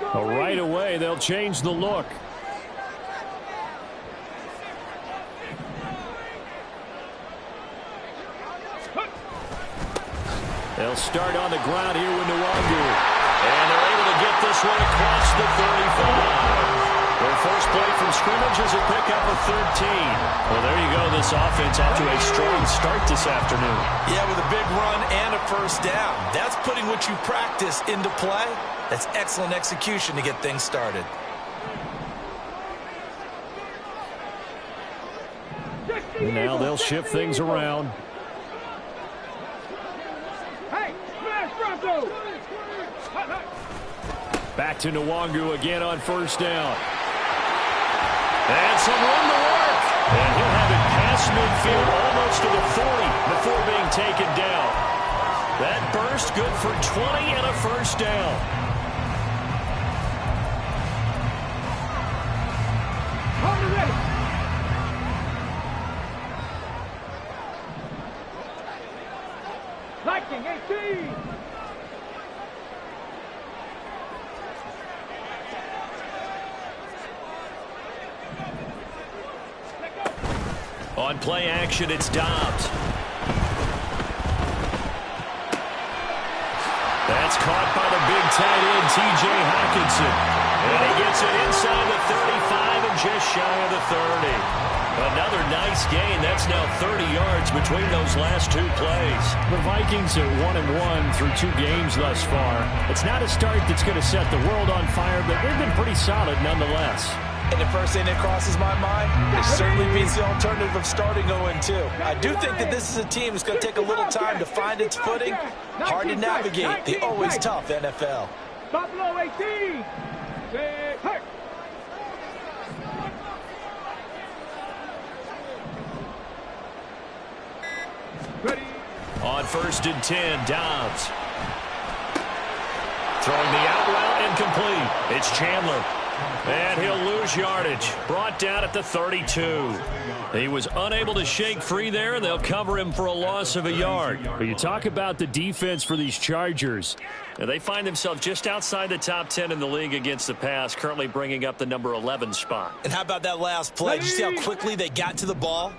Well, right away, they'll change the look. They'll start on the ground here with Nwangu. And they're able to get this one across the 35. Their first play from scrimmage is a pickup of 13. Well, there you go. This offense off to a strong start this afternoon. Yeah, with a big run and a first down. That's putting what you practice into play. That's excellent execution to get things started. And now they'll shift things around. Back to Nwangu again on first down. And some room to work. And he'll have it past midfield almost to the 40 before being taken down. That burst good for 20 and a first down. Lightning 18. On play action, it's Dobbs. That's caught by the big tight end, T.J. Hockenson. And he gets it inside the 35 and just shy of the 30. Another nice gain. That's now 30 yards between those last two plays. The Vikings are 1-1 through 2 games thus far. It's not a start that's going to set the world on fire, but they've been pretty solid nonetheless. And the first thing that crosses my mind, it certainly beats the alternative of starting 0-2. I do think that this is a team that's going to take a little time to find its footing. Hard to navigate the always tough NFL. Buffalo 18. Ready. On 1st and 10, Dobbs. Throwing the out route incomplete. It's Chandler. And he'll lose yardage. Brought down at the 32. He was unable to shake free there, and they'll cover him for a loss of a yard. But you talk about the defense for these Chargers. They find themselves just outside the top 10 in the league against the pass, currently bringing up the number 11 spot. And how about that last play? Did you see how quickly they got to the ball?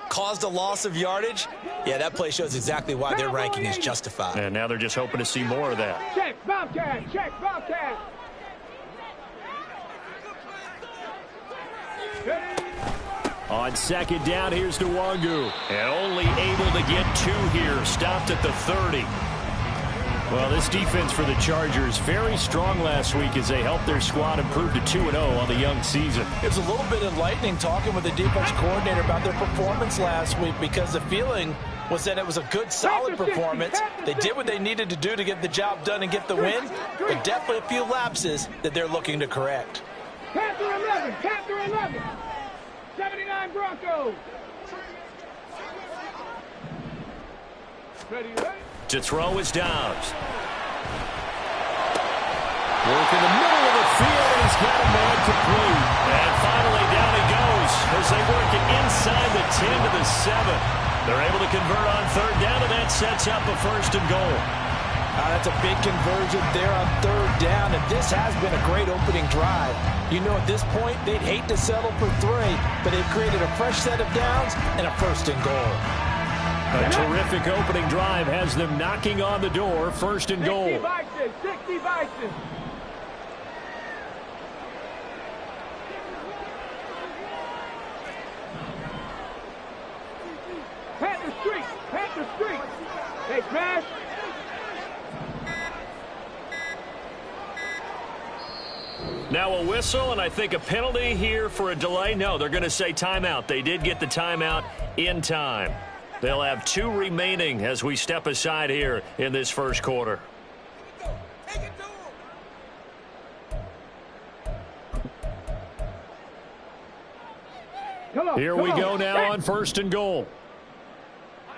Caused a loss of yardage? Yeah, that play shows exactly why their ranking is justified. And now they're just hoping to see more of that. Check, Bobcat, check, Bobcat. On 2nd down, here's Nwangu. And only able to get 2 here. Stopped at the 30. Well, this defense for the Chargers, very strong last week as they helped their squad improve to 2-0 on the young season. It was a little bit enlightening talking with the defense coordinator about their performance last week, because the feeling was that it was a good, solid performance. They did what they needed to do to get the job done and get the win, but definitely a few lapses that they're looking to correct. Panther 11, Panther 11. 79 Broncos. Ready, ready. To throw is Dobbs. Work in the middle of the field, and he's got a man complete. And finally down he goes as they work it inside the 10 to the 7. They're able to convert on 3rd down, and that sets up a 1st and goal. That's a big conversion there on 3rd down, and this has been a great opening drive. You know, at this point, they'd hate to settle for 3, but they've created a fresh set of downs and a 1st and goal. A terrific opening drive has them knocking on the door. 1st and goal. 60 Bison, 60 Bison. Panther Street, Panther Street. Hey, Crash. Now a whistle, and I think a penalty here for a delay. No, they're going to say timeout. They did get the timeout in time. They'll have 2 remaining as we step aside here in this 1st quarter. Here we go now on 1st and goal.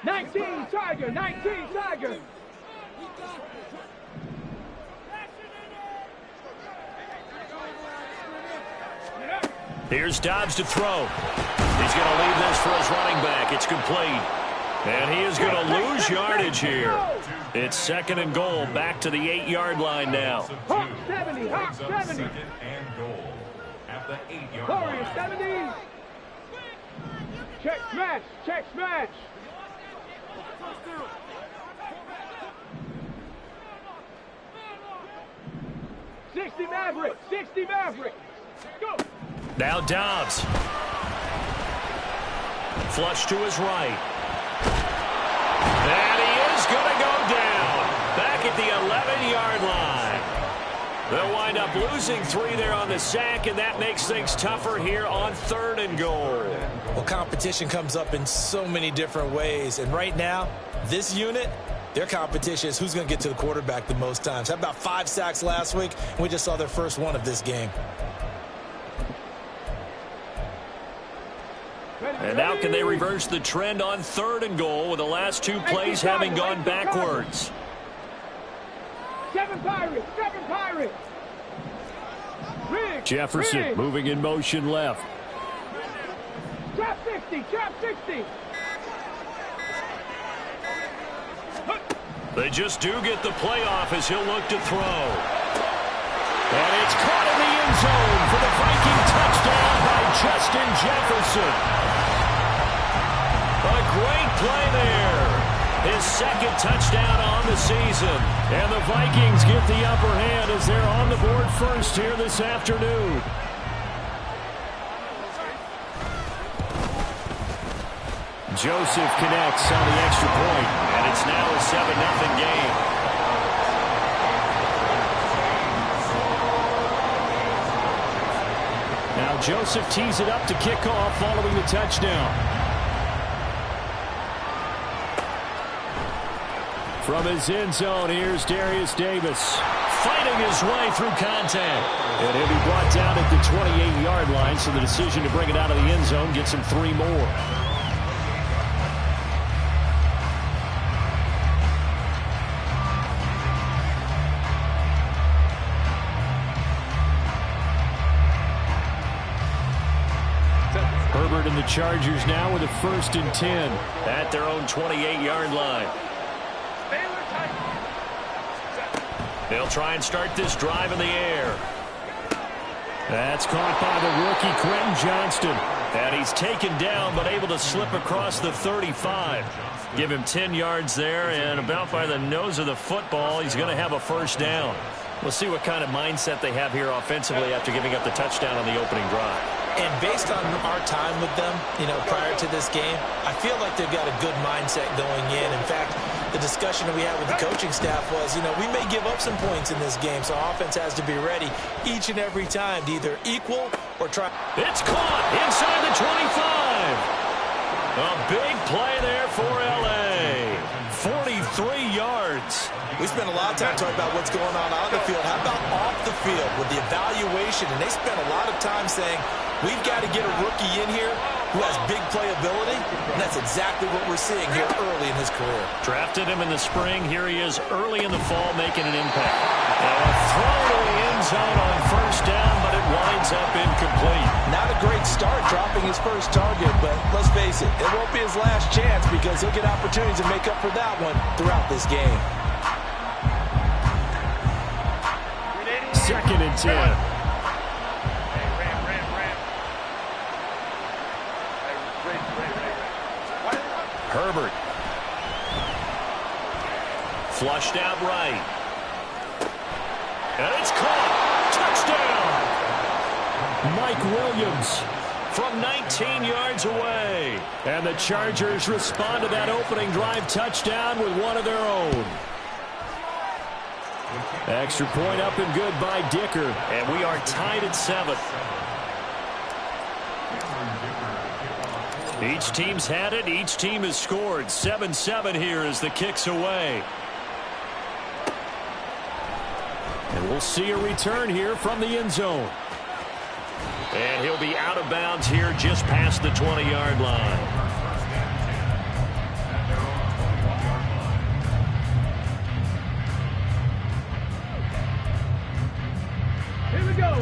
19 Tiger, 19 Tiger. Here's Dobbs to throw. He's going to leave this for his running back. It's complete. And he is going to lose yardage here. It's 2nd and goal, back to the 8-yard line now. Hawk 70, Hawk 70. Second and goal at the 8-yard Warrior line. 70. Check smash, check smash. Maverick, 60 Maverick. Go. Now Dobbs. Flush to his right. And he is going to go down. Back at the 11-yard line. They'll wind up losing 3 there on the sack, and that makes things tougher here on 3rd and goal. Well, competition comes up in so many different ways, and right now, this unit, their competition is who's going to get to the quarterback the most times. How about 5 sacks last week? We just saw their first one of this game. And now can they reverse the trend on 3rd and goal with the last 2 plays having gone backwards? 7 Pirates, 7 Pirates. Rig, Jefferson rig. moving in motion left. Trap 60, trap 60. They just do get the playoff as he'll look to throw. And it's caught in the end zone for the Viking touchdown by Justin Jefferson. A great play there. His 2nd touchdown on the season. And the Vikings get the upper hand as they're on the board first here this afternoon. Joseph connects on the extra point, and it's now a 7-0 game. Now Joseph tees it up to kick off following the touchdown. From his end zone, here's Darius Davis. Fighting his way through contact. And he'll be brought down at the 28-yard line, so the decision to bring it out of the end zone gets him 3 more. Herbert and the Chargers now with a 1st and 10 at their own 28-yard line. They'll try and start this drive in the air. That's caught by the rookie Quentin Johnston. And he's taken down but able to slip across the 35. Give him 10 yards there, and about by the nose of the football, he's going to have a 1st down. We'll see what kind of mindset they have here offensively after giving up the touchdown on the opening drive. And based on our time with them, prior to this game, I feel like they've got a good mindset going in. In fact, the discussion that we had with the coaching staff was, we may give up some points in this game, so our offense has to be ready each and every time to either equal or try. It's caught inside the 25. A big play there for L.A. 43 yards. We spent a lot of time talking about what's going on the field. How about off the field with the evaluation? And they spent a lot of time saying, we've got to get a rookie in here who has big playability, and that's exactly what we're seeing here early in his career. Drafted him in the spring. Here he is early in the fall making an impact. And a throw to the end zone on 1st down, but it winds up incomplete. Not a great start dropping his first target, but let's face it, it won't be his last chance because he'll get opportunities to make up for that one throughout this game. 2nd and 10. Herbert. Flushed out right. And it's caught. Touchdown. Mike Williams from 19 yards away. And the Chargers respond to that opening drive touchdown with one of their own. Extra point up and good by Dicker. And we are tied at 7. Each team's had it. Each team has scored. 7-7 here as the kick's away. And we'll see a return here from the end zone. And he'll be out of bounds here just past the 20-yard line.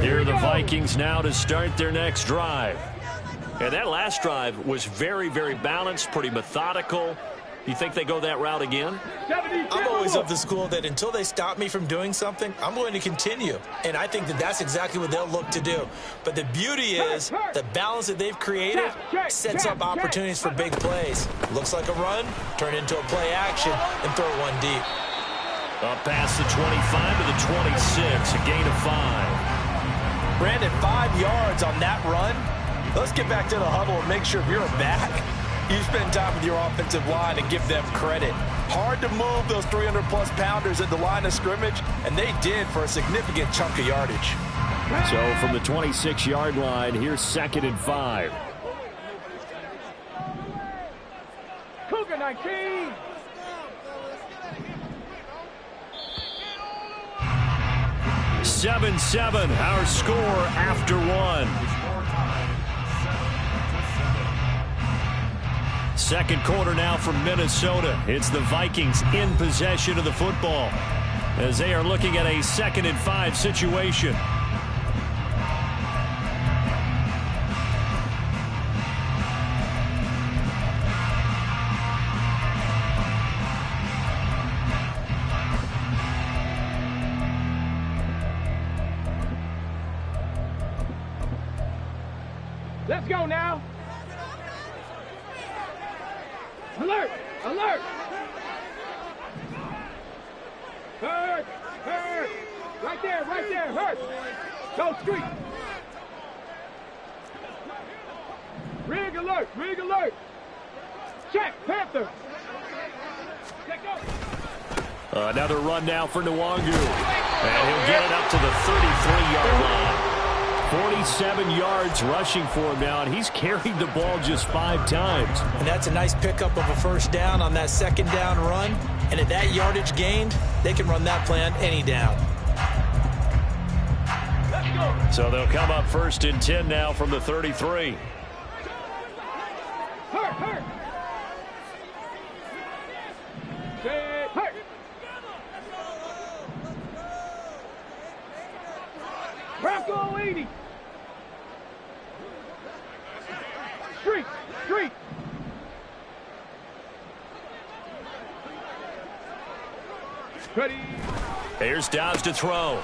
Here are the Vikings now to start their next drive. And that last drive was very, very balanced, pretty methodical. You think they go that route again? I'm always of the school that until they stop me from doing something, I'm going to continue. And I think that that's exactly what they'll look to do. But the beauty is the balance that they've created sets up opportunities for big plays. Looks like a run, turn into a play action, and throw one deep. Up past the 25 to the 26, a gain of 5. Brandon, 5 yards on that run. Let's get back to the huddle and make sure if you're a back, you spend time with your offensive line and give them credit. Hard to move those 300-plus pounders at the line of scrimmage, and they did for a significant chunk of yardage. So from the 26-yard line, here's 2nd and 5. Cougar 19. Seven, our score after 1. Second quarter now from Minnesota. It's the Vikings in possession of the football as they are looking at a 2nd and 5 situation. Let's go now. Alert! Alert! Hurt! Hurt! Right there, hurt! Go street! Rig alert! Rig alert! Check! Panther! Check go! Another run now for Nwangu. And he'll get it up to the 33-yard line. 47 yards rushing for him now, and he's carried the ball just 5 times. And that's a nice pickup of a first down on that second down run. And at that yardage gained, they can run that play on any down. So they'll come up 1st and 10 now from the 33. Hurt! Hurt! Bronco 80. Street. Ready. Here's Dobbs to throw.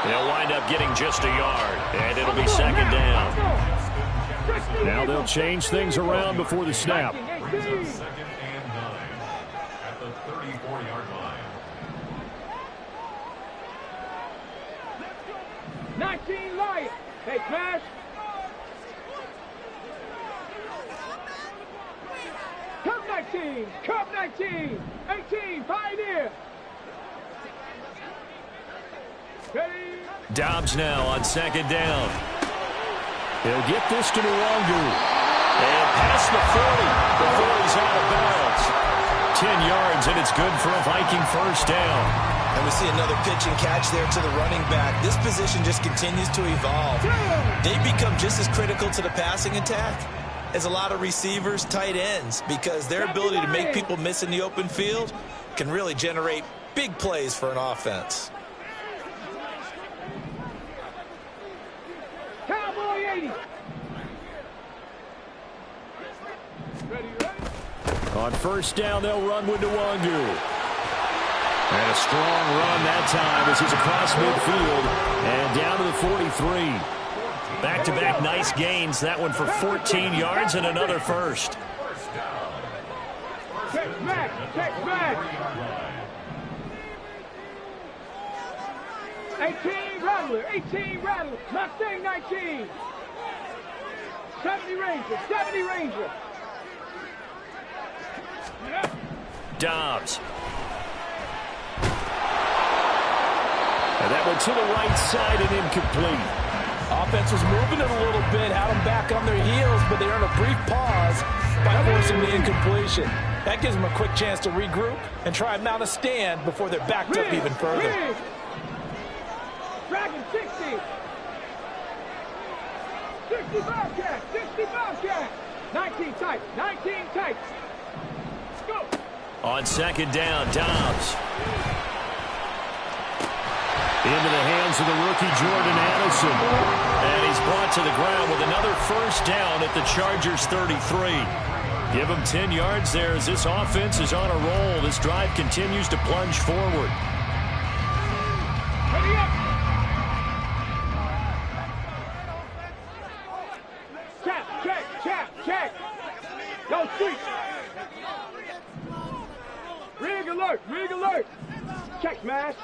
They'll wind up getting just a yard, and it'll be 2nd down. Now they'll change things around before the snap. 2nd and 9 at the 34-yard line. 19 Lions. Hey, Smash. Cup 19. 18, Pioneer. Ready. Dobbs now on 2nd down. He'll get this to Nwangu. And past the 40 before he's out of bounds. 10 yards, and it's good for a Viking first down. And we see another pitch and catch there to the running back. This position just continues to evolve. They become just as critical to the passing attack as a lot of receivers, tight ends, because their ability to make people miss in the open field can really generate big plays for an offense. Cowboy 80. Ready. On 1st down, they'll run with Nwangu. And a strong run that time as he's across midfield and down to the 43. Back-to-back nice gains. That one for 14 yards and another first. Check back. 18 Rattler. Mustang 19. 70 Ranger. Dobbs. And that one to the right side and incomplete. Offense was moving it a little bit, had them back on their heels, but they earned a brief pause by forcing the incompletion. That gives them a quick chance to regroup and try and mount a stand before they're backed up even further. Dragon 60. 60 Bobcat. 19 tight. Go. On 2nd down, Dobbs. Into the hands of the rookie Jordan Addison. And he's brought to the ground with another first down at the Chargers 33. Give him 10 yards there as this offense is on a roll. This drive continues to plunge forward. Ready up. Check. Go street. Rig alert. Check smash.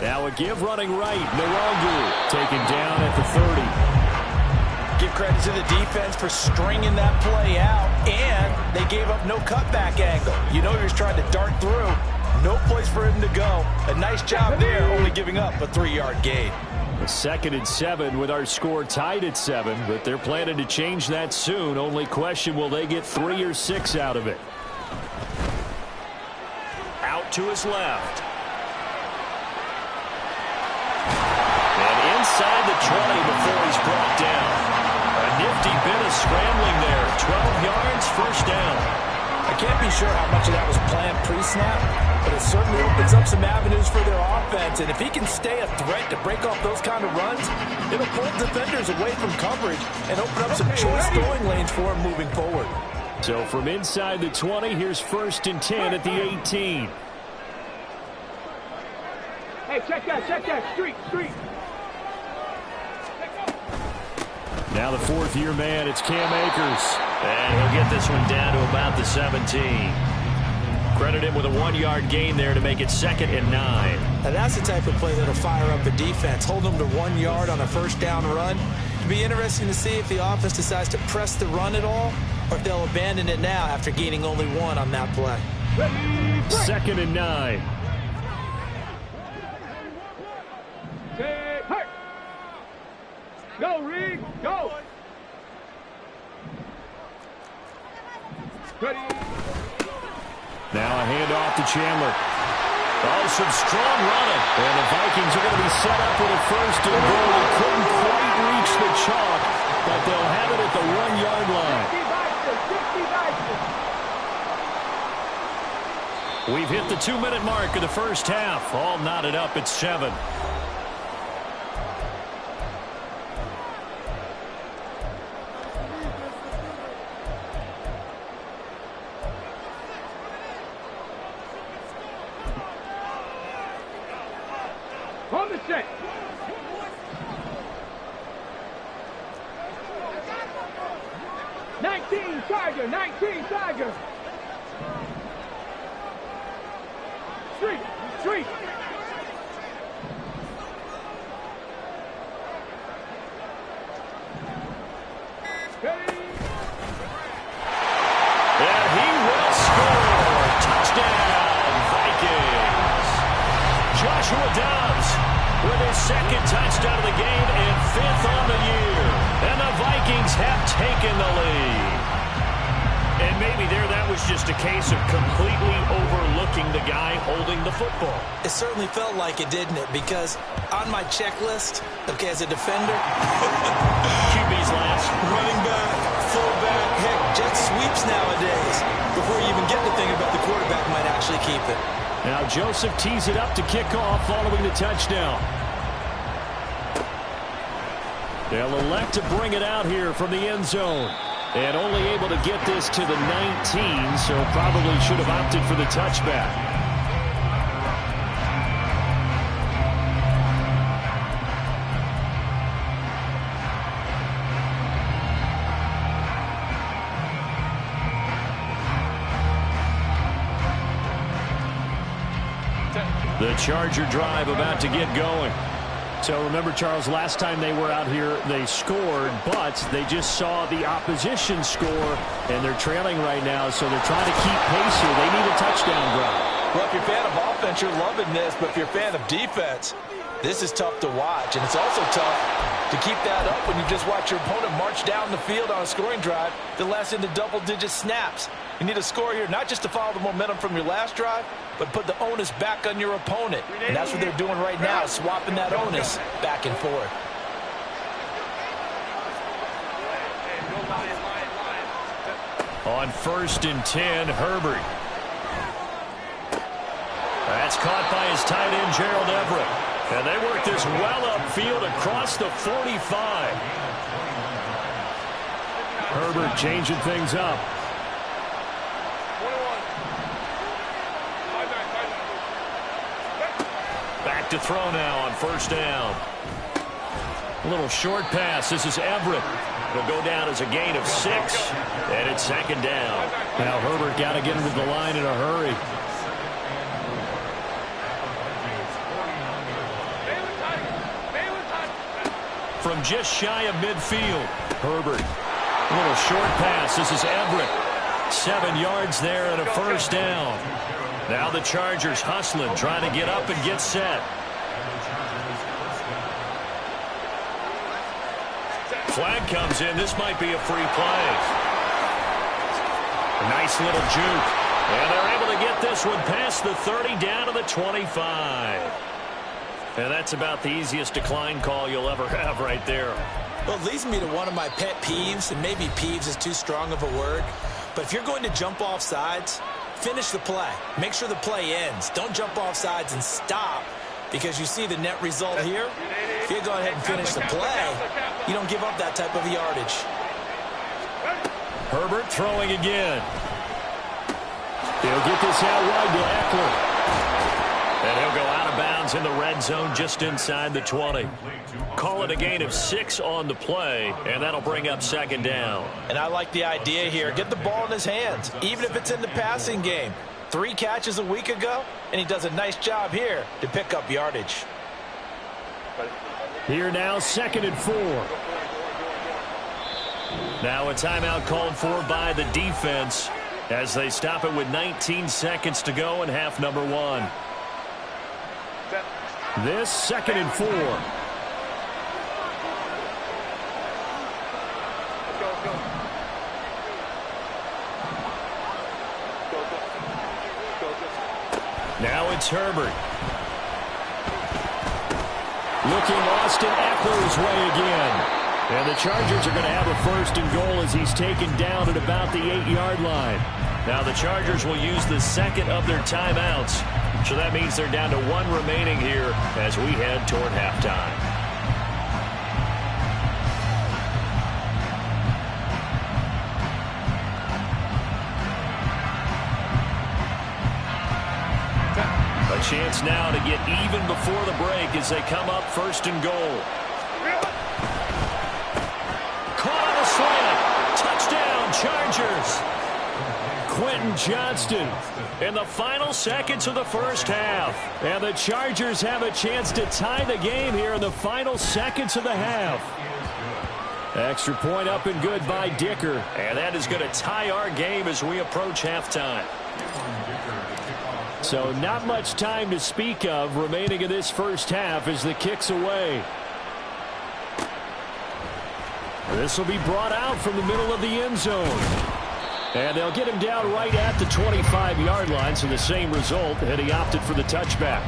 Now a give running right. Nwangu taken down at the 30. Give credit to the defense for stringing that play out, and they gave up no cutback angle. You know he was trying to dart through. No place for him to go. A nice job there, only giving up a 3-yard gain. A 2nd and 7 with our score tied at 7, but they're planning to change that soon. Only question, will they get 3 or 6 out of it? Out to his left. And inside the 20 before he's brought down. A nifty bit of scrambling there. 12 yards, first down. I can't be sure how much of that was planned pre-snap, but it certainly opens up some avenues for their offense. And if he can stay a threat to break off those kind of runs, it'll pull defenders away from coverage and open up some choice throwing lanes for him moving forward. So from inside the 20, here's 1st and 10 at the 18. Hey, check that. Street. Now the 4th-year man, it's Cam Akers. And he'll get this one down to about the 17. Credit him with a 1-yard gain there to make it 2nd and 9. Now that's the type of play that'll fire up a defense. Hold them to 1 yard on a first-down run. It'll be interesting to see if the offense decides to press the run at all, or if they'll abandon it now after gaining only 1 on that play. 2nd and 9. Go, Reed, go! Ready. Now a handoff to Chandler. Oh, some strong running. And the Vikings are going to be set up with a 1st and goal. They couldn't quite reach the chalk, but they'll have it at the 1-yard line. We've hit the 2-minute mark of the first half. All knotted up at 7. On the set. Nineteen Tiger. Street. And he will score. Touchdown, Vikings. Joshua Dobbs with his 2nd touchdown of the game and 5th on the year. And the Vikings have taken the lead. And maybe that was just a case of completely overlooking the guy holding the football. It certainly felt like it, didn't it? Because on my checklist, okay, as a defender, QB's last. running back, fullback, heck, jet sweeps nowadays. Before you even get to thinking about the quarterback might actually keep it. Now Joseph tees it up to kick off following the touchdown. They'll elect to bring it out here from the end zone. And only able to get this to the 19, so probably should have opted for the touchback. The Charger drive about to get going. So remember, Charles, last time they were out here, they scored, but they just saw the opposition score, and they're trailing right now, so they're trying to keep pace here. They need a touchdown drive. Well, if you're a fan of offense, you're loving this, but if you're a fan of defense, this is tough to watch, and it's also tough to keep that up when you just watch your opponent march down the field on a scoring drive that lasts into double-digit snaps. You need a score here, not just to follow the momentum from your last drive, but put the onus back on your opponent. And that's what they're doing right now, swapping that onus back and forth. On 1st and 10, Herbert. That's caught by his tight end, Gerald Everett. And they work this well upfield across the 45. Herbert changing things up. Back to throw now on first down. A little short pass. This is Everett. It'll go down as a gain of 6, and it's second down. Now Herbert got to get him to the line in a hurry. From just shy of midfield, Herbert. A little short pass. This is Everett. 7 yards there and a first down. Now the Chargers hustling, trying to get up and get set. Flag comes in. This might be a free play. A nice little juke. And they're able to get this one past the 30 down to the 25. And that's about the easiest decline call you'll ever have right there. Well, it leads me to one of my pet peeves, and maybe peeves is too strong of a word. But if you're going to jump off sides, finish the play. Make sure the play ends. Don't jump off sides and stop, because you see the net result here. If you go ahead and finish the play, you don't give up that type of yardage. Herbert throwing again. He'll get this out wide to Eckler. And he'll go out of bounds in the red zone just inside the 20. Call it a gain of 6 on the play, and that'll bring up second down. And I like the idea here. Get the ball in his hands, even if it's in the passing game. 3 catches a week ago, and he does a nice job here to pick up yardage. Here now, 2nd and 4. Now a timeout called for by the defense as they stop it with 19 seconds to go in half number 1. This 2nd and 4. Now it's Herbert. Looking Austin Eckler's way again. And the Chargers are going to have a 1st and goal as he's taken down at about the 8-yard line. Now the Chargers will use the 2nd of their timeouts. So that means they're down to 1 remaining here as we head toward halftime. A chance now to get even before the break as they come up 1st and goal. Caught on a slant. Touchdown, Chargers. Quentin Johnston in the final seconds of the first half. And the Chargers have a chance to tie the game here in the final seconds of the half. Extra point up and good by Dicker. And that is going to tie our game as we approach halftime. So not much time to speak of remaining in this first half as the kick's away. This will be brought out from the middle of the end zone. And they'll get him down right at the 25-yard line, so the same result, and he opted for the touchback.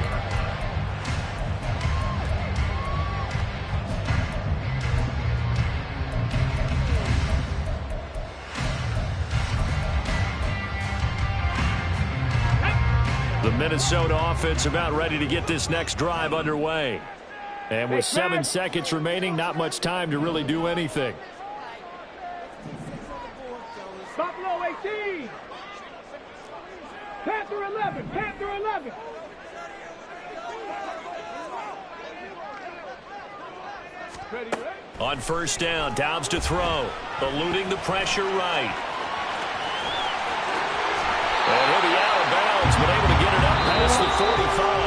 The Minnesota offense about ready to get this next drive underway. And with 7 seconds remaining, not much time to really do anything. Buffalo 18. Panther 11. Panther 11. Ready, ready? On first down, Dobbs to throw. Eluding the pressure right. And he'll be out of bounds, but able to get it up past the 45.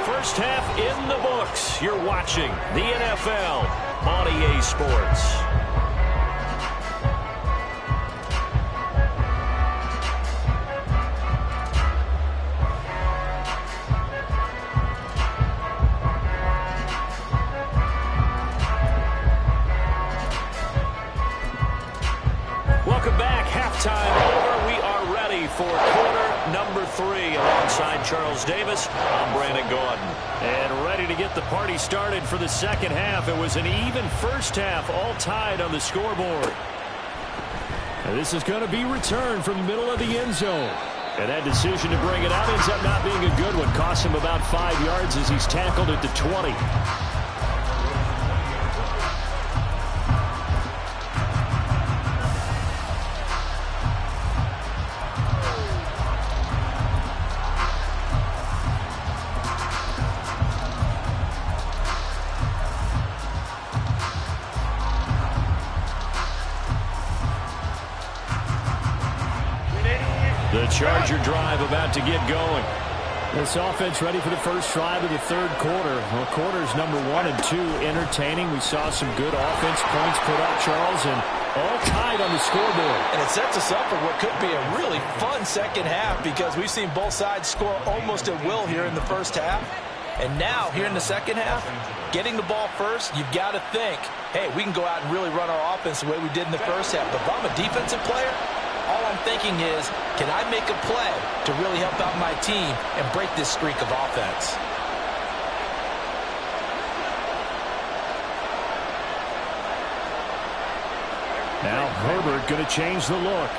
First half in the books. You're watching the NFL on EA Sports. Welcome back. Halftime over. We are ready for quarter number 3. Alongside Charles Davis, I'm Brandon Gordon. And ready to get the party started for the second half. It was an even first half, all tied on the scoreboard. And this is going to be returned from the middle of the end zone. And that decision to bring it out ends up not being a good one. Cost him about 5 yards as he's tackled at the 20. Charger drive about to get going. This offense ready for the first drive of the third quarter. Well, quarters number 1 and 2 entertaining. We saw some good offense points put up, Charles, and all tied on the scoreboard. And it sets us up for what could be a really fun second half because we've seen both sides score almost at will here in the first half. And now, here in the second half, getting the ball first, you've got to think, hey, we can go out and really run our offense the way we did in the first half. But if I'm a defensive player, all I'm thinking is, can I make a play to really help out my team and break this streak of offense? Now Herbert going to change the look.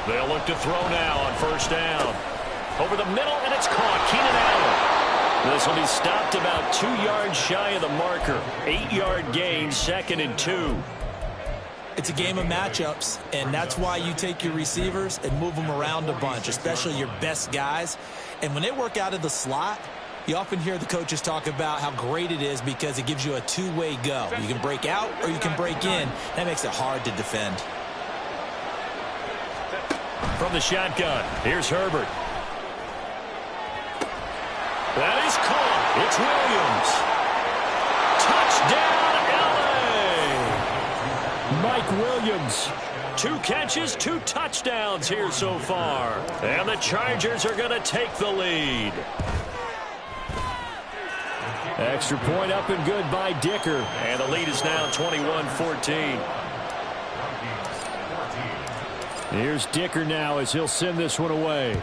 They'll look to throw now on first down. Over the middle, and it's caught. Keenan Allen. This will be stopped about 2 yards shy of the marker. 8-yard gain, 2nd and 2. It's a game of matchups, and that's why you take your receivers and move them around a bunch, especially your best guys. And when they work out of the slot, you often hear the coaches talk about how great it is because it gives you a two-way go. You can break out or you can break in. That makes it hard to defend. From the shotgun, here's Herbert. That is caught. It's Williams. Touchdown, L.A. Mike Williams. 2 catches, 2 touchdowns here so far. And the Chargers are going to take the lead. Extra point up and good by Dicker. And the lead is now 21-14. Here's Dicker now as he'll send this one away.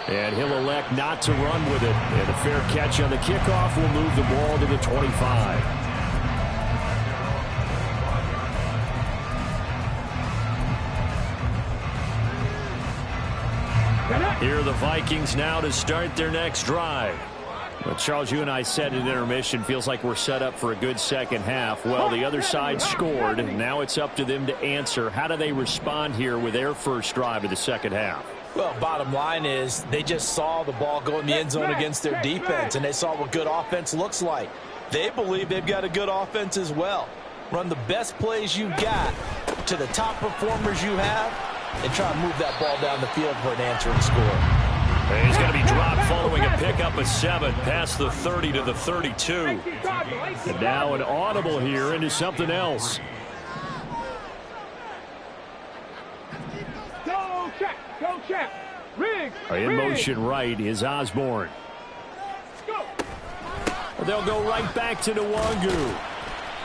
And he'll elect not to run with it. And a fair catch on the kickoff will move the ball to the 25. Here are the Vikings now to start their next drive. Well, Charles, you and I said at intermission, feels like we're set up for a good second half. Well, the other side scored. Now it's up to them to answer. How do they respond here with their first drive of the second half? Well, bottom line is they just saw the ball go in the end zone against their defense, and they saw what good offense looks like. They believe they've got a good offense as well. Run the best plays you got to the top performers you have and try to move that ball down the field for an answering score. He's going to be dropped following a pickup of 7 past the 30 to the 32. And now an audible here into something else. Go check, go check. Riggs. In motion right is Osborne. Go. They'll go right back to Nwangu.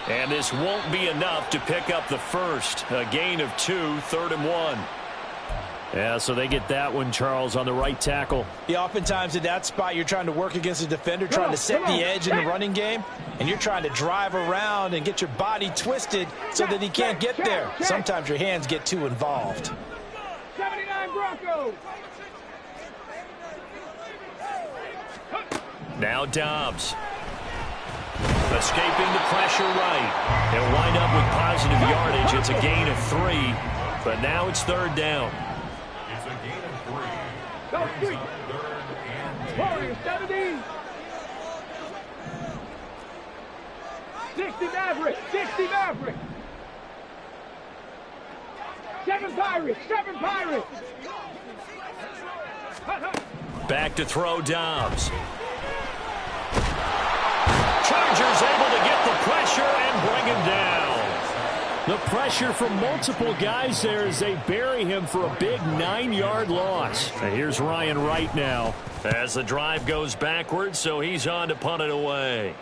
And this won't be enough to pick up the first. A gain of 2, 3rd and 1. Yeah, so they get that one, Charles, on the right tackle. Yeah, oftentimes at that spot, you're trying to work against a defender, trying to set the edge in the running game, and you're trying to drive around and get your body twisted so that he can't get there. Sometimes your hands get too involved. 79 Broncos. Now Dobbs. Escaping the pressure right. He'll wind up with positive yardage. It's a gain of 3, but now it's 3rd down. It's a gain of 3. Go street. Warriors 70. 60 Maverick. 60 Maverick. 7 Pirates. 7 Pirates. Back to throw Dobbs. Chargers able to get the pressure and bring him down. The pressure from multiple guys there as they bury him for a big 9-yard loss. And here's Ryan Wright now. As the drive goes backwards, so he's on to punt it away.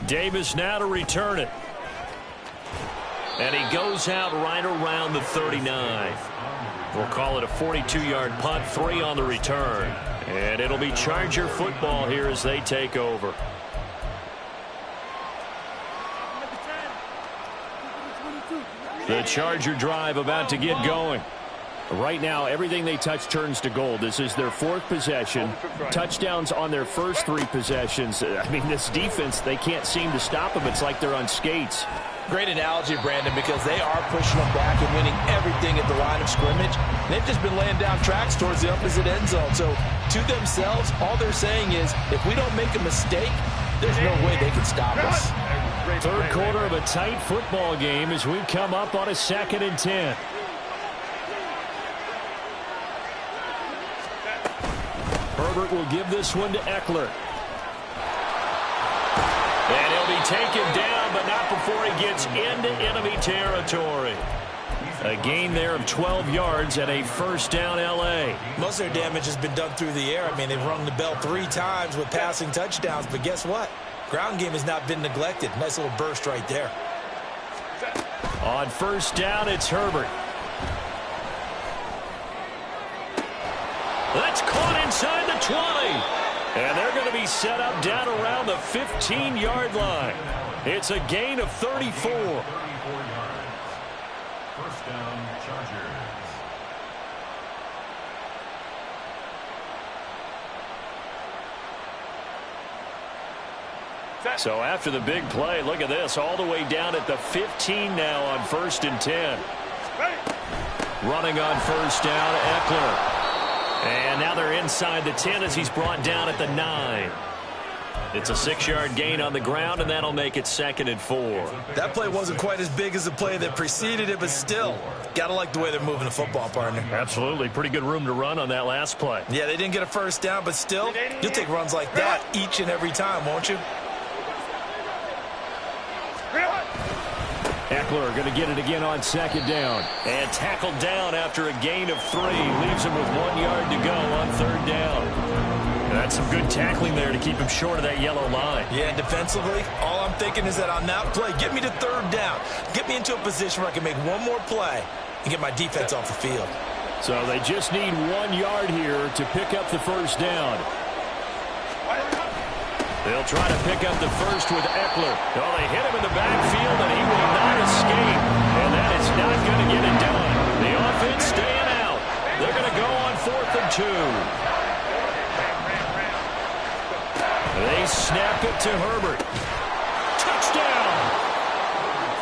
Davis now to return it. And he goes out right around the 39. We'll call it a 42-yard punt, 3 on the return. And it'll be Charger football here as they take over. The Charger drive about to get going. Right now, everything they touch turns to gold. This is their 4th possession. Touchdowns on their first 3 possessions. I mean, this defense, they can't seem to stop them. It's like they're on skates. Great analogy, Brandon, because they are pushing them back and winning everything at the line of scrimmage. They've just been laying down tracks towards the opposite end zone. So, to themselves, all they're saying is, if we don't make a mistake, there's no way they can stop us. Third quarter of a tight football game as we come up on a 2nd and 10. Herbert will give this one to Eckler. And he'll be taken down, but not before he gets into enemy territory. A gain there of 12 yards and a first down L.A. Most of their damage has been done through the air. I mean, they've rung the bell 3 times with passing touchdowns, but guess what? Ground game has not been neglected. Nice little burst right there. On first down, it's Herbert. That's caught inside the 20. And they're going to be set up down around the 15-yard line. It's a gain of 34. First down, Chargers. So after the big play, look at this, all the way down at the 15 now on 1st and 10. Running on first down, Eckler. And now they're inside the 10 as he's brought down at the 9. It's a 6-yard gain on the ground, and that'll make it 2nd and 4. That play wasn't quite as big as the play that preceded it, but still, got to like the way they're moving the football, partner. Absolutely. Pretty good room to run on that last play. Yeah, they didn't get a first down, but still, you'll take runs like that each and every time, won't you? Eckler going to get it again on 2nd down. And tackled down after a gain of 3. Leaves him with 1 yard to go on 3rd down. And that's some good tackling there to keep him short of that yellow line. Yeah, and defensively, all I'm thinking is that on that play, get me to 3rd down. Get me into a position where I can make one more play and get my defense off the field. So they just need 1 yard here to pick up the first down. They'll try to pick up the first with Eckler. Oh, they hit him in the backfield, and he will not escape. And that is not going to get it done. The offense staying out. They're going to go on 4th and 2. They snap it to Herbert. Touchdown!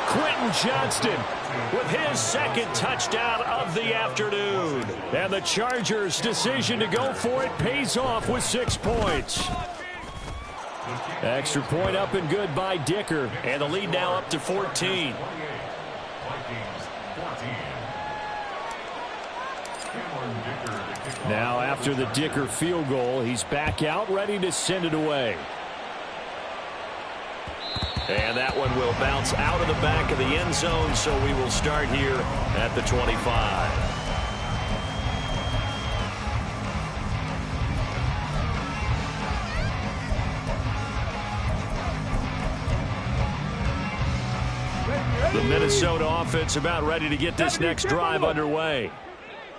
Quentin Johnston with his 2nd touchdown of the afternoon. And the Chargers' decision to go for it pays off with 6 points. Extra point up and good by Dicker. And the lead now up to 14. Now after the Dicker field goal, he's back out ready to send it away. And that one will bounce out of the back of the end zone, so we will start here at the 25. The Minnesota offense about ready to get this next drive underway.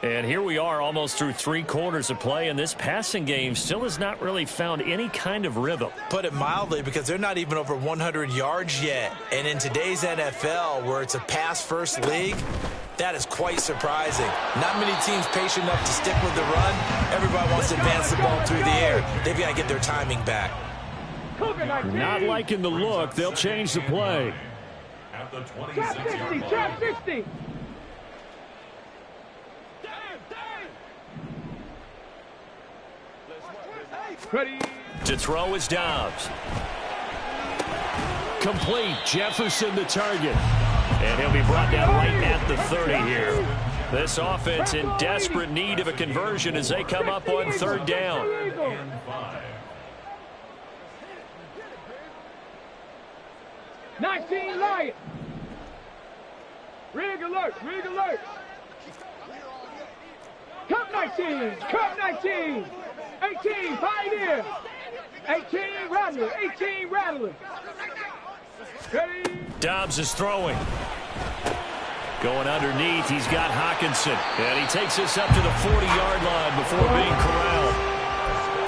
And here we are almost through 3 quarters of play, and this passing game still has not really found any kind of rhythm. Put it mildly, because they're not even over 100 yards yet. And in today's NFL, where it's a pass-first league, that is quite surprising. Not many teams patient enough to stick with the run. Everybody wants to advance the ball through the air. They've got to get their timing back. Not liking the look. They'll change the play. At the Trap 60, 26-yard line. trap 60. Ready. To throw is Dobbs. Complete. Jefferson the target. And he'll be brought down right at the 30 here. This offense in desperate need of a conversion as they come up on 3rd down. And 5. 19 Lions. Rig alert, rig alert. Cup 19, Cup 19. 18 Pioneer. 18 Rattler, 18 Rattler. Ready. Dobbs is throwing. Going underneath, he's got Hawkinson. And he takes us up to the 40-yard line before being corralled.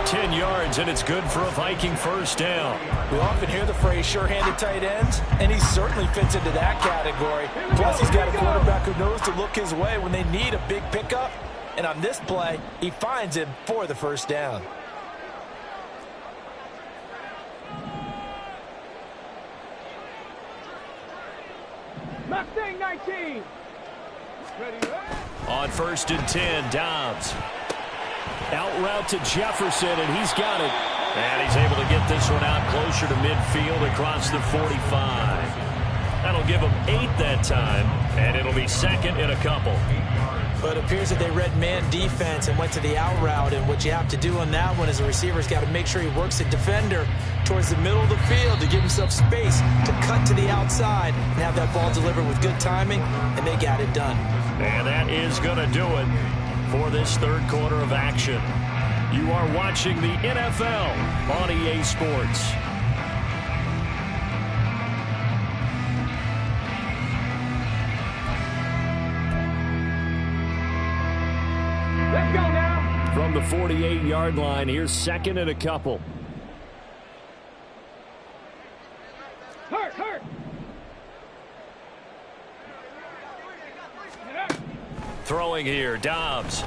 10 yards, and it's good for a Viking first down. We often hear the phrase sure-handed tight ends, and he certainly fits into that category. Plus, he's got a quarterback who knows to look his way when they need a big pickup. And on this play, he finds him for the first down. Mustang 19. Ready. On 1st and 10, Dobbs. Out route to Jefferson, and he's got it. And he's able to get this one out closer to midfield across the 45. That'll give him 8 that time, and it'll be second in a couple. But it appears that they read man defense and went to the out route, and what you have to do on that one is a receiver's got to make sure he works the defender towards the middle of the field to give himself space to cut to the outside and have that ball delivered with good timing, and they got it done. And that is going to do it for this third quarter of action. You are watching the NFL on EA Sports. Let's go now. From the 48-yard line, here's second and a couple. Hurt. Throwing here, Dobbs.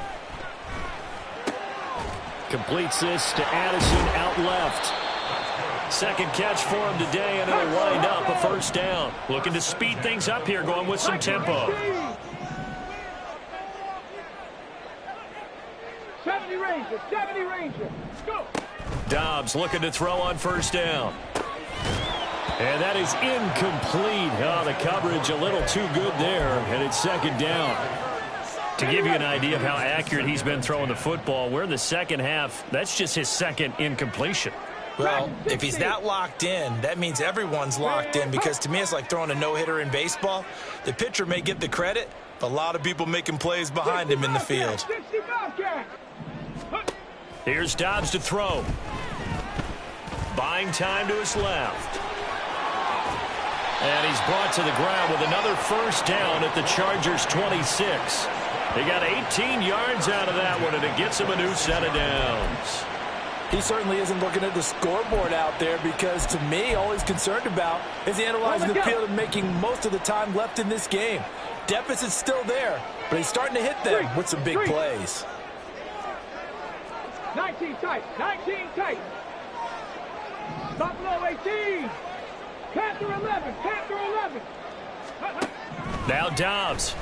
Completes this to Addison out left. Second catch for him today, and it'll wind up a first down. Looking to speed things up here, going with some tempo. 70 Ranger. Go. Dobbs looking to throw on first down. And that is incomplete. Oh, the coverage a little too good there, and it's second down. To give you an idea of how accurate he's been throwing the football, we're in the second half. That's just his second incompletion. Well, if he's that locked in, that means everyone's locked in, because to me it's like throwing a no-hitter in baseball. The pitcher may get the credit, but a lot of people making plays behind him in the field. Here's Dobbs to throw. Buying time to his left. And he's brought to the ground with another first down at the Chargers' 26. They got 18 yards out of that one, and it gets him a new set of downs. He certainly isn't looking at the scoreboard out there, because to me, all he's concerned about is analyzing the field and making most of the time left in this game. Deficit's still there, but he's starting to hit them with some big plays. 19 tight. Buffalo 18. Panther 11. Now Dobbs.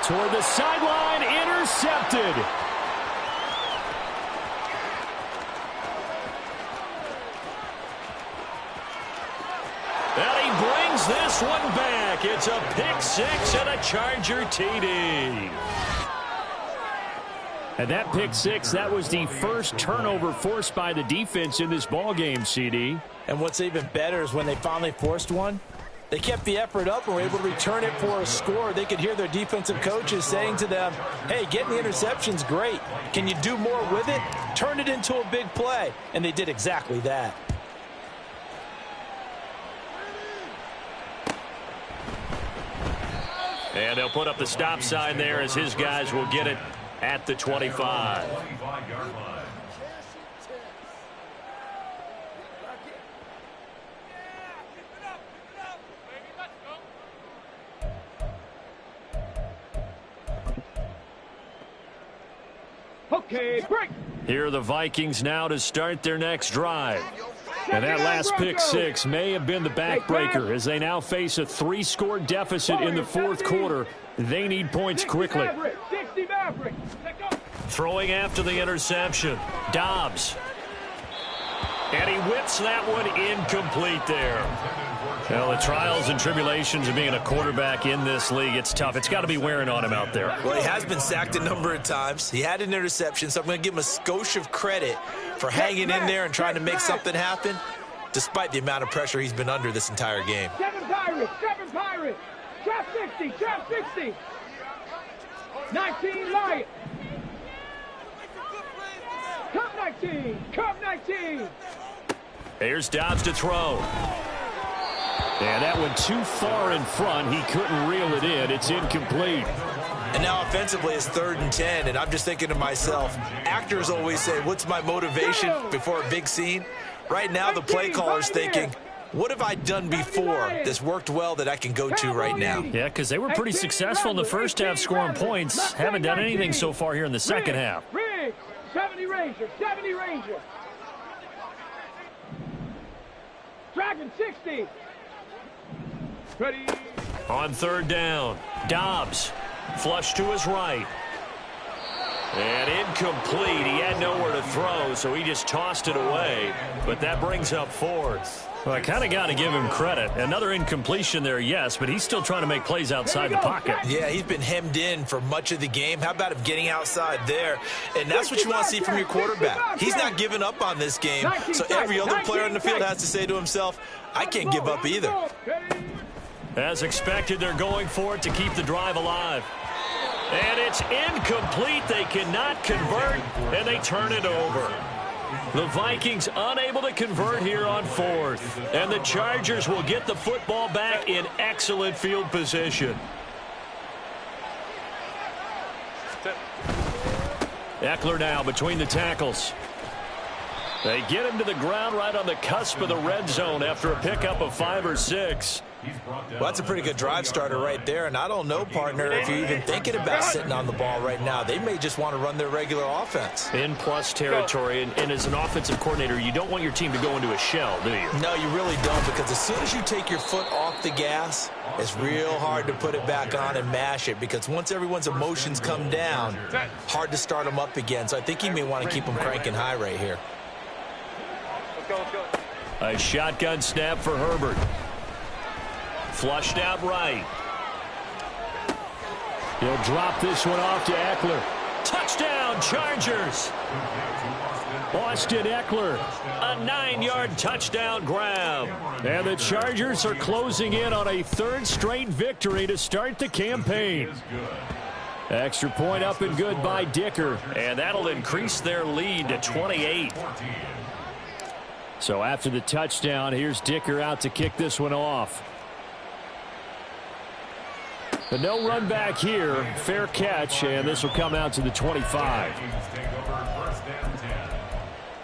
Toward the sideline, intercepted. And he brings this one back. It's a pick six and a Charger TD. And that pick six, that was the first turnover forced by the defense in this ballgame, CD. And what's even better is when they finally forced one, they kept the effort up and were able to return it for a score. They could hear their defensive coaches saying to them, hey, getting the interception's great. Can you do more with it? Turn it into a big play. And they did exactly that. And they'll put up the stop sign there as his guys will get it at the 25. Okay, break. Here are the Vikings now to start their next drive. And that last pick six may have been the backbreaker as they now face a 3-score deficit in the fourth quarter. They need points quickly. Throwing after the interception. Dobbs. And he whips that one incomplete there. Well, the trials and tribulations of being a quarterback in this league, it's tough. It's got to be wearing on him out there. Well, he has been sacked a number of times. He had an interception, so I'm going to give him a skosh of credit for hanging in there and trying to make something happen, despite the amount of pressure he's been under this entire game. 7 Pirates. Trap 60. 19 Lions. Come 19. Here's Dobbs to throw. And that one too far in front. He couldn't reel it in. It's incomplete. And now offensively it's 3rd and 10, and I'm just thinking to myself, actors always say, what's my motivation before a big scene? Right now the play caller's thinking, what have I done before that's worked well that I can go to right now? Yeah, because they were pretty successful in the first half scoring points. Haven't done anything so far here in the second half. 70 Ranger. Dragon 60. Ready. On 3rd down, Dobbs flush to his right. And incomplete. He had nowhere to throw, so he just tossed it away. But that brings up fourth. Well, I kind of got to give him credit. Another incompletion there, yes, but he's still trying to make plays outside the pocket. Yeah, he's been hemmed in for much of the game. How about him getting outside there? And that's what you want to see from your quarterback. He's not giving up on this game, so every other player on the field has to say to himself, I can't give up either. As expected, they're going for it to keep the drive alive. And it's incomplete. They cannot convert, and they turn it over. The Vikings unable to convert here on fourth. And the Chargers will get the football back in excellent field position. Eckler now between the tackles. They get him to the ground right on the cusp of the red zone after a pickup of 5 or 6. Well, that's a pretty good drive starter right there, and I don't know, partner, if you're even thinking about sitting on the ball right now. They may just want to run their regular offense. In plus territory, and as an offensive coordinator, you don't want your team to go into a shell, do you? No, you really don't, because as soon as you take your foot off the gas, it's real hard to put it back on and mash it, because once everyone's emotions come down, hard to start them up again. So I think you may want to keep them cranking high right here. A shotgun snap for Herbert. Flushed out right. He'll drop this one off to Eckler. Touchdown, Chargers. Austin Eckler. A 9-yard touchdown grab. And the Chargers are closing in on a third straight victory to start the campaign. Extra point up and good by Dicker. And that'll increase their lead to 28. So after the touchdown, here's Dicker out to kick this one off. But no run back here. Fair catch, and this will come out to the 25. Take over first and 10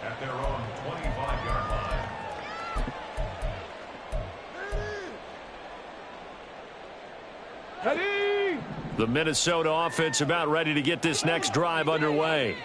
at their own 25-yard line. Ready? The Minnesota offense about ready to get this next drive underway.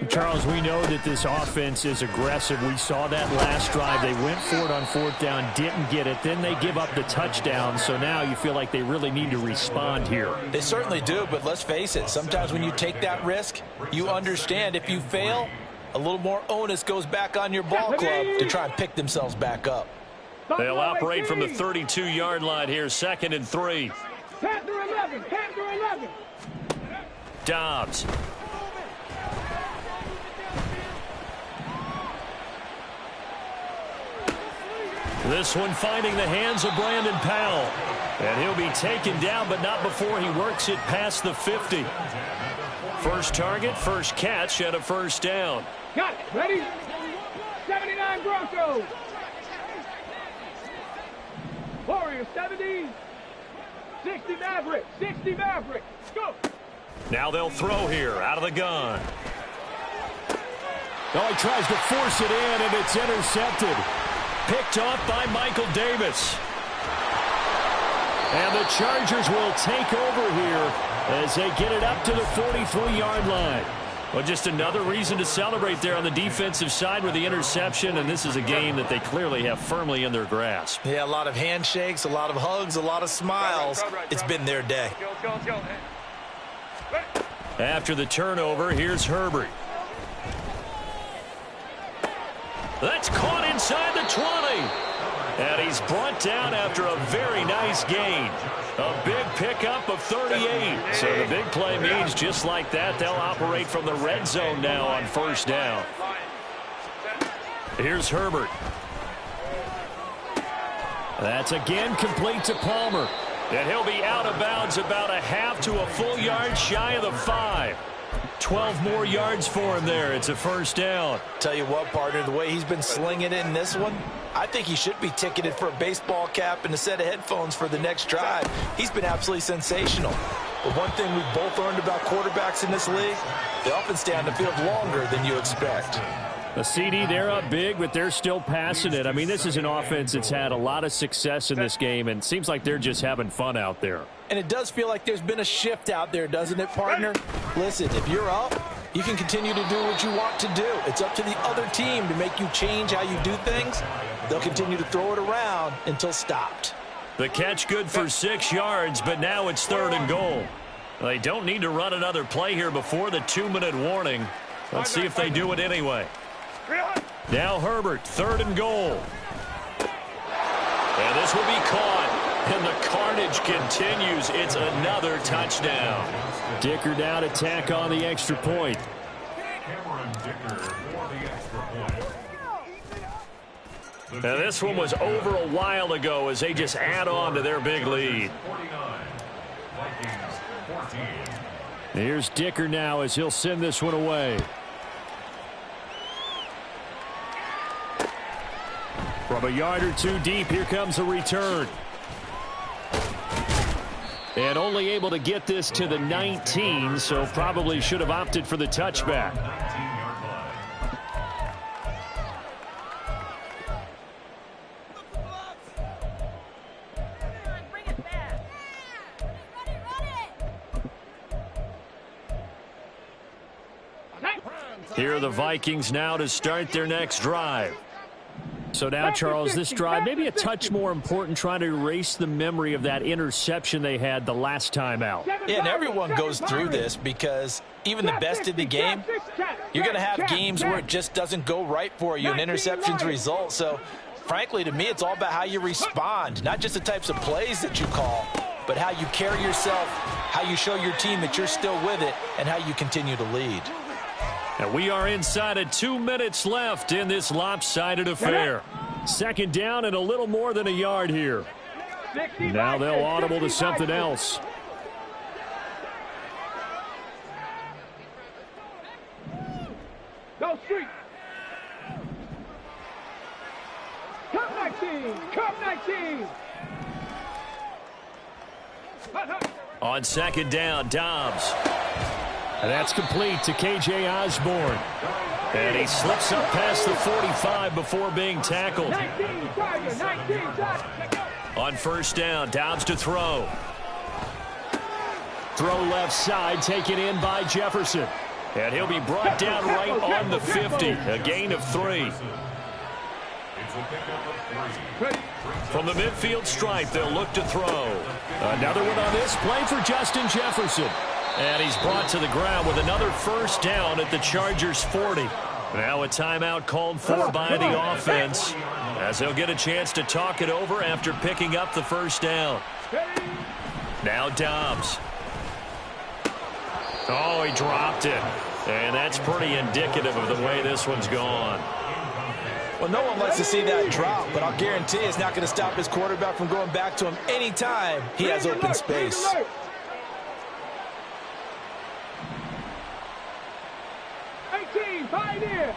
Charles, we know that this offense is aggressive. We saw that last drive. They went for it on fourth down, didn't get it. Then they give up the touchdown. So now you feel like they really need to respond here. They certainly do, but let's face it. Sometimes when you take that risk, you understand if you fail, a little more onus goes back on your ball club to try and pick themselves back up. They'll operate from the 32-yard line here, 2nd and 3. Panther 11, Panther 11. Dobbs. This one finding the hands of Brandon Powell. And he'll be taken down, but not before he works it past the 50. First target, first catch, and a first down. Got it. Ready? 79 Broncos. Warriors 70. 60 Maverick. 60 Maverick. Go. Now they'll throw here out of the gun. Oh, he tries to force it in, and it's intercepted. Picked off by Michael Davis. And the Chargers will take over here as they get it up to the 43-yard line. Well, just another reason to celebrate there on the defensive side with the interception, and this is a game that they clearly have firmly in their grasp. Yeah, a lot of handshakes, a lot of hugs, a lot of smiles. It's been their day. After the turnover, here's Herbert. That's caught inside the 20. And he's brought down after a very nice gain. A big pickup of 38. So the big play means just like that, they'll operate from the red zone now on first down. Here's Herbert. That's again complete to Palmer. And he'll be out of bounds about a half to a full yard shy of the 5. 12 more yards for him there. It's a first down. Tell you what, partner, the way he's been slinging it in this one, I think he should be ticketed for a baseball cap and a set of headphones for the next drive. He's been absolutely sensational. But one thing we've both learned about quarterbacks in this league, they often stay on the field longer than you expect. The CD, they're up big, but they're still passing it. I mean, this is an offense that's had a lot of success in this game, and it seems like they're just having fun out there. And it does feel like there's been a shift out there, doesn't it, partner? Listen, if you're up, you can continue to do what you want to do. It's up to the other team to make you change how you do things. They'll continue to throw it around until stopped. The catch good for 6 yards, but now it's 3rd and goal. They don't need to run another play here before the 2-minute warning. Let's see if they do it anyway. Now Herbert, 3rd and goal. And this will be caught. And the carnage continues. It's another touchdown. Dicker now to tack on the extra point. Now this one was over a while ago as they just add on to their big lead. Here's Dicker now as he'll send this one away. From a yard or two deep, here comes a return. And only able to get this to the 19, so probably should have opted for the touchback. Here are the Vikings now to start their next drive. So now, Charles, this drive maybe a touch more important, trying to erase the memory of that interception they had the last time out. Yeah, and everyone goes through this because even the best in the game, you're going to have games where it just doesn't go right for you, and interceptions result. So, frankly, to me, it's all about how you respond, not just the types of plays that you call, but how you carry yourself, how you show your team that you're still with it, and how you continue to lead. And we are inside of 2 minutes left in this lopsided affair. 2nd down and a little more than a yard here. Now they'll audible to something else. Go street. Come 19. Come 19. On 2nd down, Dobbs. And that's complete to K.J. Osborne. And he slips up past the 45 before being tackled. 19, on 1st down, Dobbs to throw. Throw left side, taken in by Jefferson. And he'll be brought down right on the 50. A gain of 3. From the midfield stripe, they'll look to throw. Another one on this play for Justin Jefferson. And he's brought to the ground with another 1st down at the Chargers' 40. Now a timeout called for by the offense, as they'll get a chance to talk it over after picking up the 1st down. Now Dobbs. Oh, he dropped it. And that's pretty indicative of the way this one's gone. Well, no one likes to see that drop, but I'll guarantee it's not going to stop his quarterback from going back to him anytime he has open space. 18, pioneer.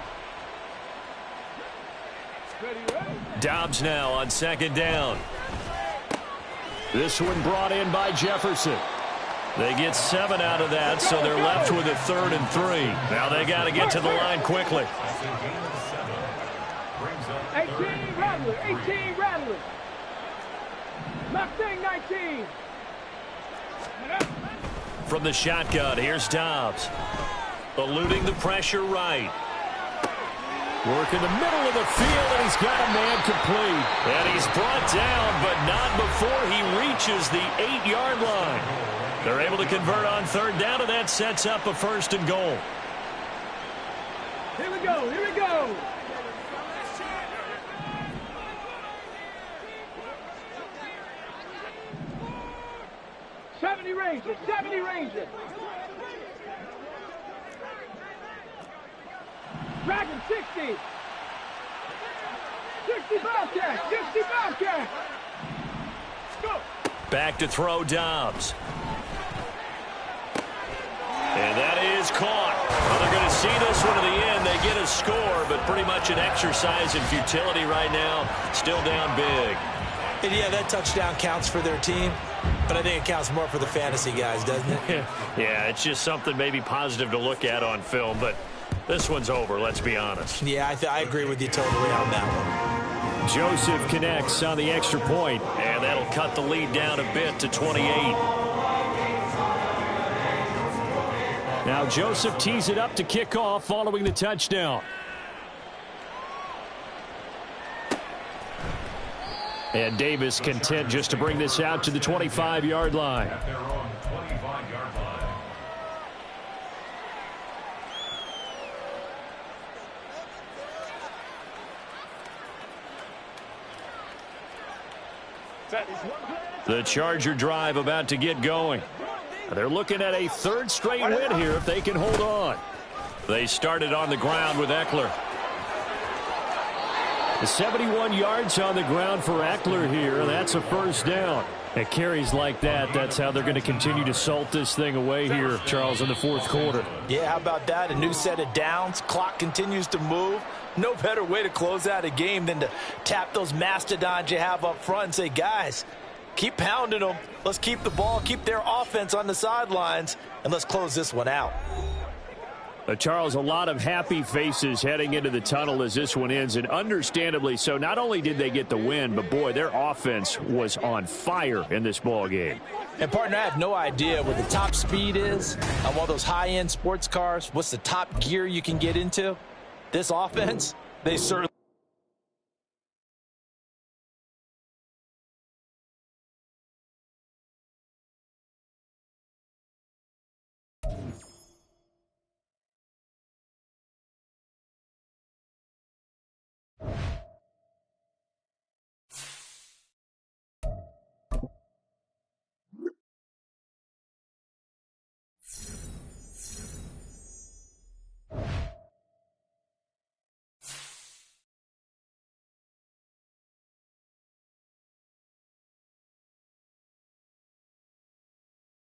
Dobbs now on 2nd down. This one brought in by Jefferson. They get 7 out of that, so they're left with a 3rd and 3. Now they got to get to the line quickly. 18 Rattler, 18 Rattler. Mustang 19. From the shotgun, here's Dobbs. Eluding the pressure right. Work in the middle of the field, and he's got a man complete. And he's brought down, but not before he reaches the 8-yard line. They're able to convert on 3rd down, and that sets up a 1st and goal. Here we go, here we go. Rangers, 70 Rangers. Dragon 60. 60 Bobcat, 60 Bobcat. Go. Back to throw Dobbs. And that is caught. Well, they're going to see this one to the end. They get a score, but pretty much an exercise in futility right now. Still down big. And yeah, that touchdown counts for their team, but I think it counts more for the fantasy guys, doesn't it? Yeah, it's just something maybe positive to look at on film, but this one's over, let's be honest. Yeah, I agree with you totally on that one. Joseph connects on the extra point, and that'll cut the lead down a bit to 28. Now Joseph tees it up to kick off following the touchdown. And Davis content just to bring this out to the 25-yard line. At their own 25-yard line. The Charger drive about to get going. They're looking at a third straight win here if they can hold on. They started on the ground with Eckler. The 71 yards on the ground for Eckler here, and that's a first down. At carries like that, that's how they're going to continue to salt this thing away here, Charles, in the fourth quarter. Yeah, how about that? A new set of downs. Clock continues to move. No better way to close out a game than to tap those mastodons you have up front and say, guys, keep pounding them. Let's keep the ball, keep their offense on the sidelines, and let's close this one out. Charles, a lot of happy faces heading into the tunnel as this one ends, and understandably so. Not only did they get the win, but, boy, their offense was on fire in this ball game. And, partner, I have no idea what the top speed is on one of those high-end sports cars. What's the top gear you can get into? This offense, they certainly